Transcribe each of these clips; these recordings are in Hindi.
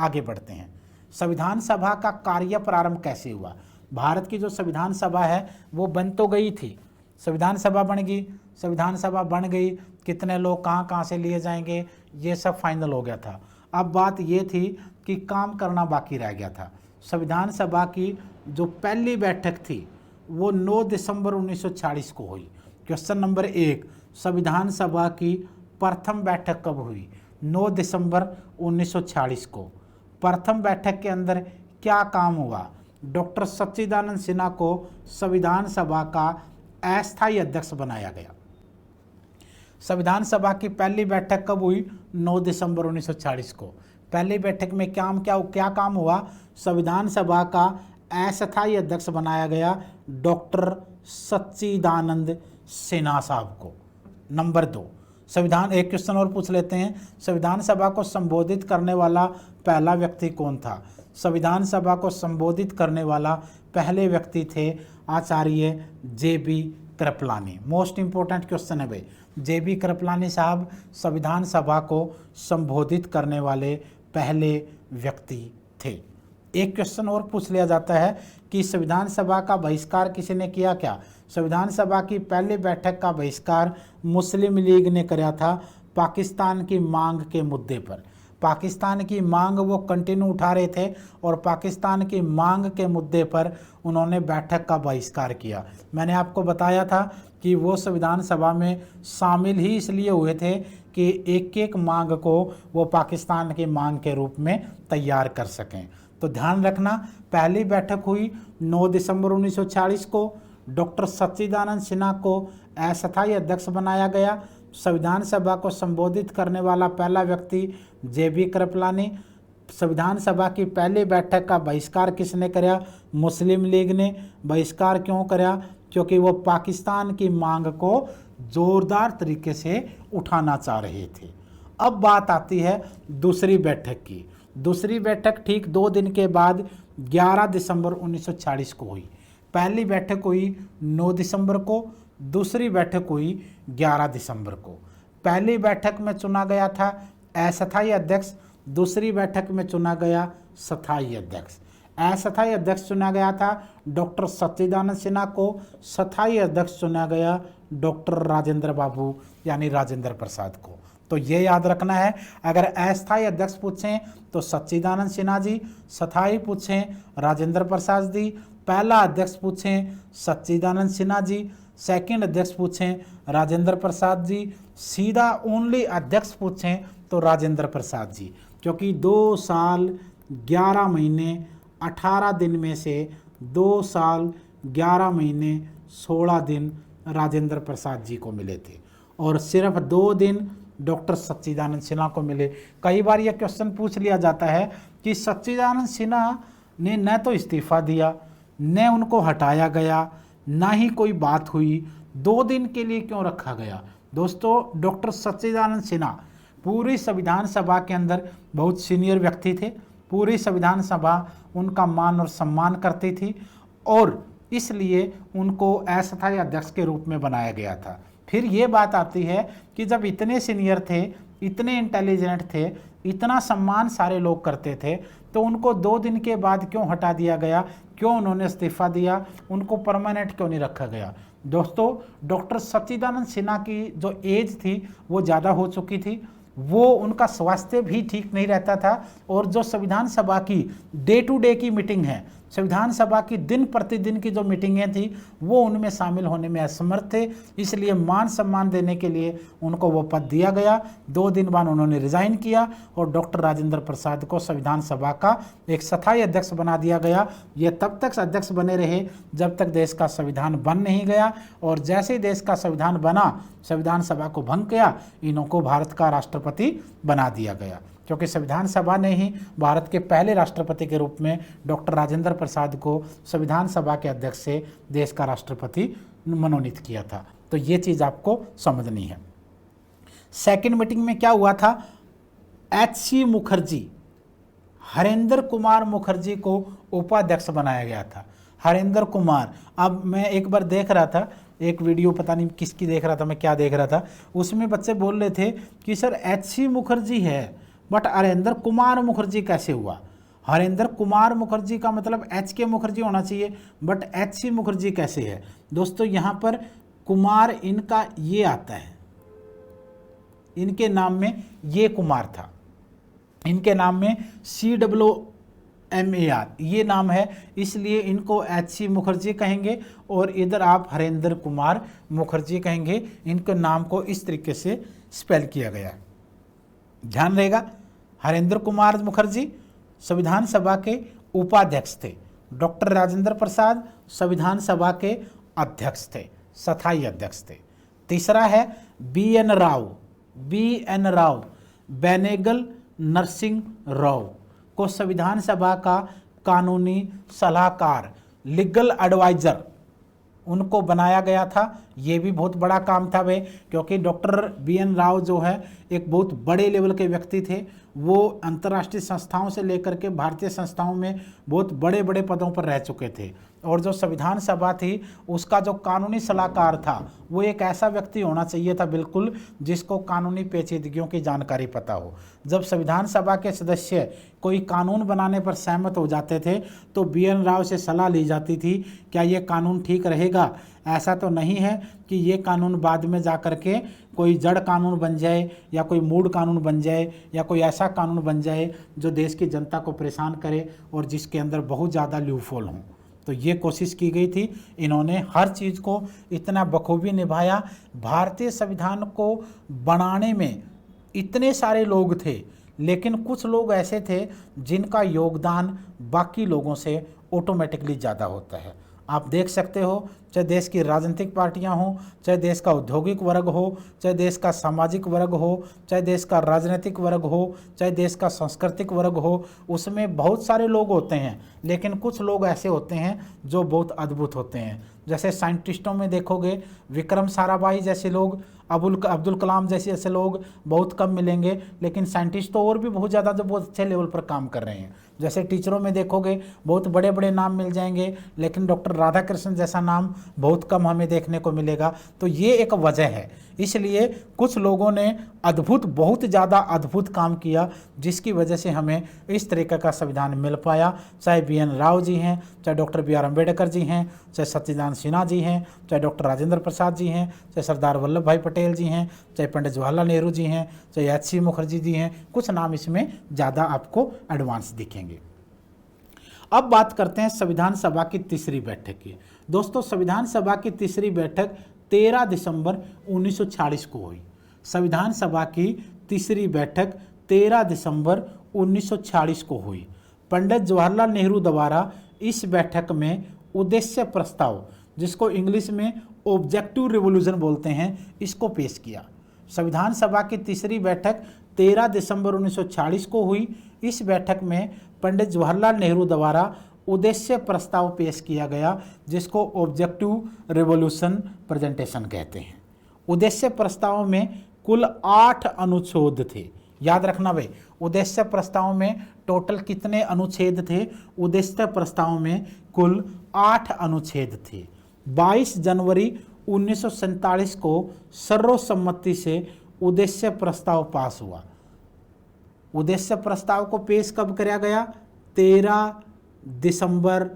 आगे बढ़ते हैं। संविधान सभा का कार्य प्रारंभ कैसे हुआ? भारत की जो संविधान सभा है वो बन तो गई थी, संविधान सभा बन गई, संविधान सभा बन गई, कितने लोग कहाँ कहाँ से लिए जाएंगे ये सब फाइनल हो गया था। अब बात ये थी कि काम करना बाकी रह गया था। संविधान सभा की जो पहली बैठक थी वो 9 दिसंबर 1940 को हुई। क्वेश्चन नंबर 1, संविधान सभा की प्रथम बैठक कब हुई? 9 दिसंबर 1940 को। प्रथम बैठक के अंदर क्या काम हुआ? डॉक्टर सच्चिदानंद सिन्हा को संविधान सभा का अस्थायी अध्यक्ष बनाया गया। संविधान सभा की पहली बैठक कब हुई? 9 दिसंबर 1940 को। पहली बैठक में क्या काम हुआ? संविधान सभा का अस्थायी अध्यक्ष बनाया गया डॉक्टर सच्चिदानंद सिन्हा साहब को। नंबर 2, संविधान, एक क्वेश्चन और पूछ लेते हैं, संविधान सभा को संबोधित करने वाला पहला व्यक्ति कौन था? संविधान सभा को संबोधित करने वाला पहले व्यक्ति थे आचार्य JB Kripalani. Most important question है भाई, JB कृपलानी साहब संविधान सभा को संबोधित करने वाले पहले व्यक्ति थे। एक क्वेश्चन और पूछ लिया जाता है कि संविधान सभा का बहिष्कार किसी ने किया क्या? संविधान सभा की पहली बैठक का बहिष्कार मुस्लिम लीग ने किया था पाकिस्तान की मांग के मुद्दे पर। पाकिस्तान की मांग वो कंटिन्यू उठा रहे थे और पाकिस्तान की मांग के मुद्दे पर उन्होंने बैठक का बहिष्कार किया। मैंने आपको बताया था कि वो संविधान सभा में शामिल ही इसलिए हुए थे कि एक एक मांग को वो पाकिस्तान की मांग के रूप में तैयार कर सकें। तो ध्यान रखना, पहली बैठक हुई 9 दिसंबर 1940 को। डॉक्टर सच्चिदानंद सिन्हा को अस्थायी अध्यक्ष बनाया गया। संविधान सभा को संबोधित करने वाला पहला व्यक्ति JB कृपलानी। संविधान सभा की पहली बैठक का बहिष्कार किसने किया? मुस्लिम लीग ने। बहिष्कार क्यों किया? क्योंकि वो पाकिस्तान की मांग को जोरदार तरीके से उठाना चाह रहे थे। अब बात आती है दूसरी बैठक की। दूसरी बैठक ठीक 2 दिन के बाद 11 दिसंबर 1940 को हुई। पहली बैठक हुई 9 दिसंबर को, दूसरी बैठक हुई 11 दिसंबर को। पहली बैठक में चुना गया था अस्थायी अध्यक्ष, दूसरी बैठक में चुना गया स्थायी अध्यक्ष। अस्थायी अध्यक्ष चुना गया था डॉक्टर सच्चिदानंद सिन्हा को, स्थायी अध्यक्ष चुना गया डॉक्टर राजेंद्र बाबू यानी राजेंद्र प्रसाद को। तो ये याद रखना है, अगर अस्थायी अध्यक्ष पूछें तो सच्चिदानंद सिन्हा जी, स्थायी पूछें राजेंद्र प्रसाद जी, पहला अध्यक्ष पूछें सच्चिदानंद सिन्हा जी, सेकंड अध्यक्ष पूछें राजेंद्र प्रसाद जी, सीधा ओनली अध्यक्ष पूछें तो राजेंद्र प्रसाद जी। क्योंकि 2 साल 11 महीने 18 दिन में से 2 साल 11 महीने 16 दिन राजेंद्र प्रसाद जी को मिले थे और सिर्फ 2 दिन डॉक्टर सच्चिदानंद सिन्हा को मिले। कई बार यह क्वेश्चन पूछ लिया जाता है कि सच्चिदानंद सिन्हा ने न तो इस्तीफा दिया, न उनको हटाया गया, ना ही कोई बात हुई, 2 दिन के लिए क्यों रखा गया? दोस्तों, डॉक्टर सच्चिदानंद सिन्हा पूरी संविधान सभा के अंदर बहुत सीनियर व्यक्ति थे। पूरी संविधान सभा उनका मान और सम्मान करती थी और इसलिए उनको अस्थायी अध्यक्ष के रूप में बनाया गया था। फिर ये बात आती है कि जब इतने सीनियर थे, इतने इंटेलिजेंट थे, इतना सम्मान सारे लोग करते थे, तो उनको 2 दिन के बाद क्यों हटा दिया गया? क्यों उन्होंने इस्तीफा दिया? उनको परमानेंट क्यों नहीं रखा गया? दोस्तों, डॉक्टर सच्चिदानंद सिन्हा की जो एज थी वो ज़्यादा हो चुकी थी, वो उनका स्वास्थ्य भी ठीक नहीं रहता था और जो संविधान सभा की डे टू डे की मीटिंग है, संविधान सभा की दिन प्रतिदिन की जो मीटिंगें थी वो उनमें शामिल होने में असमर्थ थे। इसलिए मान सम्मान देने के लिए उनको वो पद दिया गया। 2 दिन बाद उन्होंने रिजाइन किया और डॉक्टर राजेंद्र प्रसाद को संविधान सभा का एक स्थायी अध्यक्ष बना दिया गया। ये तब तक अध्यक्ष बने रहे जब तक देश का संविधान बन नहीं गया और जैसे ही देश का संविधान बना, संविधान सभा को भंग किया, इनको भारत का राष्ट्रपति बना दिया गया। क्योंकि संविधान सभा ने ही भारत के पहले राष्ट्रपति के रूप में डॉक्टर राजेंद्र प्रसाद को संविधान सभा के अध्यक्ष से देश का राष्ट्रपति मनोनीत किया था। तो ये चीज़ आपको समझनी है। सेकंड मीटिंग में क्या हुआ था? HC मुखर्जी, हरेंद्र कुमार मुखर्जी को उपाध्यक्ष बनाया गया था। हरेंद्र कुमार, अब मैं एक बार देख रहा था एक वीडियो, पता नहीं किसकी देख रहा था, मैं क्या देख रहा था, उसमें बच्चे बोल रहे थे कि सर HC मुखर्जी है बट हरेंद्र कुमार मुखर्जी कैसे हुआ? हरेंद्र कुमार मुखर्जी का मतलब एच के मुखर्जी होना चाहिए, बट एच सी मुखर्जी कैसे है? दोस्तों यहाँ पर कुमार इनका ये आता है, इनके नाम में ये कुमार था, इनके नाम में CWMAR ये नाम है, इसलिए इनको HC मुखर्जी कहेंगे और इधर आप हरेंद्र कुमार मुखर्जी कहेंगे। इनके नाम को इस तरीके से स्पेल किया गया है, ध्यान रहेगा। हरेंद्र कुमार मुखर्जी संविधान सभा के उपाध्यक्ष थे। डॉक्टर राजेंद्र प्रसाद संविधान सभा के अध्यक्ष थे, स्थायी अध्यक्ष थे। तीसरा है BN राव, बेनेगल नरसिंह राव को संविधान सभा का कानूनी सलाहकार, लीगल एडवाइजर उनको बनाया गया था। ये भी बहुत बड़ा काम था भाई, क्योंकि डॉक्टर BN राव जो है एक बहुत बड़े लेवल के व्यक्ति थे। वो अंतर्राष्ट्रीय संस्थाओं से लेकर के भारतीय संस्थाओं में बहुत बड़े बड़े पदों पर रह चुके थे। और जो संविधान सभा थी उसका जो कानूनी सलाहकार था वो एक ऐसा व्यक्ति होना चाहिए था बिल्कुल जिसको कानूनी पेचीदगियों की जानकारी पता हो। जब संविधान सभा के सदस्य कोई कानून बनाने पर सहमत हो जाते थे तो BN राव से सलाह ली जाती थी, क्या ये कानून ठीक रहेगा? ऐसा तो नहीं है कि ये कानून बाद में जा कर के कोई जड़ कानून बन जाए या कोई मूड कानून बन जाए या कोई ऐसा कानून बन जाए जो देश की जनता को परेशान करे और जिसके अंदर बहुत ज़्यादा लूपहोल हों। तो ये कोशिश की गई थी। इन्होंने हर चीज़ को इतना बखूबी निभाया। भारतीय संविधान को बनाने में इतने सारे लोग थे, लेकिन कुछ लोग ऐसे थे जिनका योगदान बाकी लोगों से ऑटोमेटिकली ज़्यादा होता है। आप देख सकते हो, चाहे देश की राजनीतिक पार्टियां हों, चाहे देश का औद्योगिक वर्ग हो, चाहे देश का सामाजिक वर्ग हो, चाहे देश का राजनीतिक वर्ग हो, चाहे देश का सांस्कृतिक वर्ग हो, उसमें बहुत सारे लोग होते हैं, लेकिन कुछ लोग ऐसे होते हैं जो बहुत अद्भुत होते हैं। जैसे साइंटिस्टों में देखोगे विक्रम साराभाई जैसे लोग, अब्दुल कलाम जैसे ऐसे लोग बहुत कम मिलेंगे, लेकिन साइंटिस्ट तो और भी बहुत ज़्यादा जो बहुत अच्छे लेवल पर काम कर रहे हैं। जैसे टीचरों में देखोगे बहुत बड़े बड़े नाम मिल जाएंगे, लेकिन डॉक्टर राधाकृष्णन जैसा नाम बहुत कम हमें देखने को मिलेगा। तो ये एक वजह है, इसलिए कुछ लोगों ने अद्भुत, बहुत ज़्यादा अद्भुत काम किया जिसकी वजह से हमें इस तरीके का संविधान मिल पाया। चाहे BN राव जी हैं, चाहे डॉक्टर BR अम्बेडकर जी हैं, चाहे सत्यनारायण सिन्हा जी हैं, चाहे डॉक्टर राजेंद्र प्रसाद जी हैं, चाहे सरदार वल्लभ भाई पटेल जी हैं, चाहे पंडित जवाहरलाल नेहरू जी हैं, चाहे HC मुखर्जी जी हैं। कुछ नाम इसमें ज़्यादा आपको एडवांस दिखेंगे। अब बात करते हैं संविधान सभा की तीसरी बैठक की। दोस्तों, संविधान सभा की तीसरी बैठक 13 दिसंबर 1946 को हुई। संविधान सभा की तीसरी बैठक 13 दिसंबर 1946 को हुई। पंडित जवाहरलाल नेहरू द्वारा इस बैठक में उद्देश्य प्रस्ताव, जिसको इंग्लिश में ऑब्जेक्टिव रिवोल्यूशन बोलते हैं, इसको पेश किया। संविधान सभा की तीसरी बैठक 13 दिसंबर 1946 को हुई। इस बैठक में पंडित जवाहरलाल नेहरू द्वारा उद्देश्य प्रस्ताव पेश किया गया, जिसको ऑब्जेक्टिव रिवोल्यूशन प्रेजेंटेशन कहते हैं। उद्देश्य प्रस्ताव में कुल 8 अनुच्छेद थे। याद रखना भाई, उद्देश्य प्रस्ताव में टोटल कितने अनुच्छेद थे? उद्देश्य प्रस्ताव में कुल 8 अनुच्छेद थे। 22 जनवरी 1947 को सर्वसम्मति से उद्देश्य प्रस्ताव पास हुआ। उद्देश्य प्रस्ताव को पेश कब किया गया? 13 दिसंबर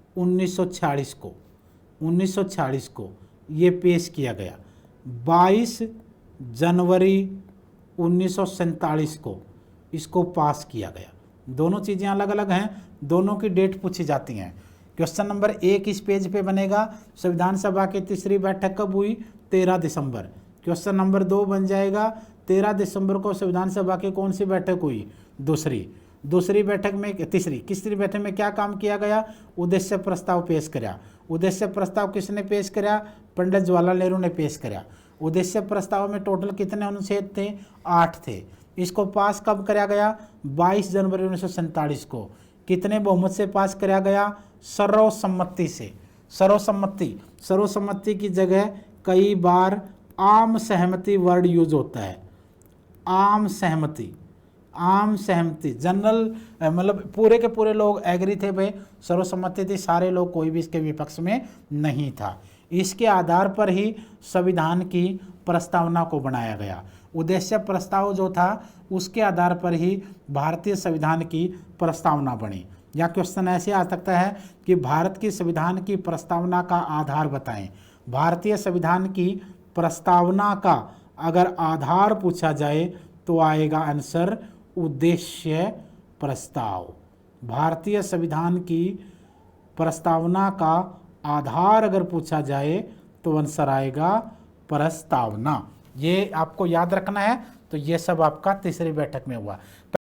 1946 को ये पेश किया गया। 22 जनवरी 1947 को इसको पास किया गया। दोनों चीज़ें अलग अलग हैं, दोनों की डेट पूछी जाती हैं। क्वेश्चन नंबर 1 इस पेज पे बनेगा, संविधान सभा की तीसरी बैठक कब हुई? 13 दिसंबर। क्वेश्चन नंबर 2 बन जाएगा, 13 दिसंबर को संविधान सभा की कौन सी बैठक हुई? दूसरी बैठक में, तीसरी बैठक में क्या काम किया गया? उद्देश्य प्रस्ताव पेश किया। उद्देश्य प्रस्ताव किसने पेश किया? पंडित जवाहरलाल नेहरू ने पेश किया। उद्देश्य प्रस्ताव में टोटल कितने अनुच्छेद थे? 8 थे। इसको पास कब किया गया? 22 जनवरी 1947 को। कितने बहुमत से पास किया गया? सर्वसम्मति से। सर्वसम्मति की जगह कई बार आम सहमति वर्ड यूज होता है। आम सहमति, जनरल, मतलब पूरे के पूरे लोग एग्री थे भाई, सर्वसम्मति थी, सारे लोग, कोई भी इसके विपक्ष में नहीं था। इसके आधार पर ही संविधान की प्रस्तावना को बनाया गया। उद्देश्य प्रस्ताव जो था उसके आधार पर ही भारतीय संविधान की प्रस्तावना बनी। या क्वेश्चन ऐसे आ सकता है कि भारत की संविधान की प्रस्तावना का आधार बताएं। भारतीय संविधान की प्रस्तावना का अगर आधार पूछा जाए तो आएगा आंसर उद्देश्य प्रस्ताव। भारतीय संविधान की प्रस्तावना का आधार अगर पूछा जाए तो आंसर आएगा प्रस्तावना। ये आपको याद रखना है। तो ये सब आपका तीसरी बैठक में हुआ।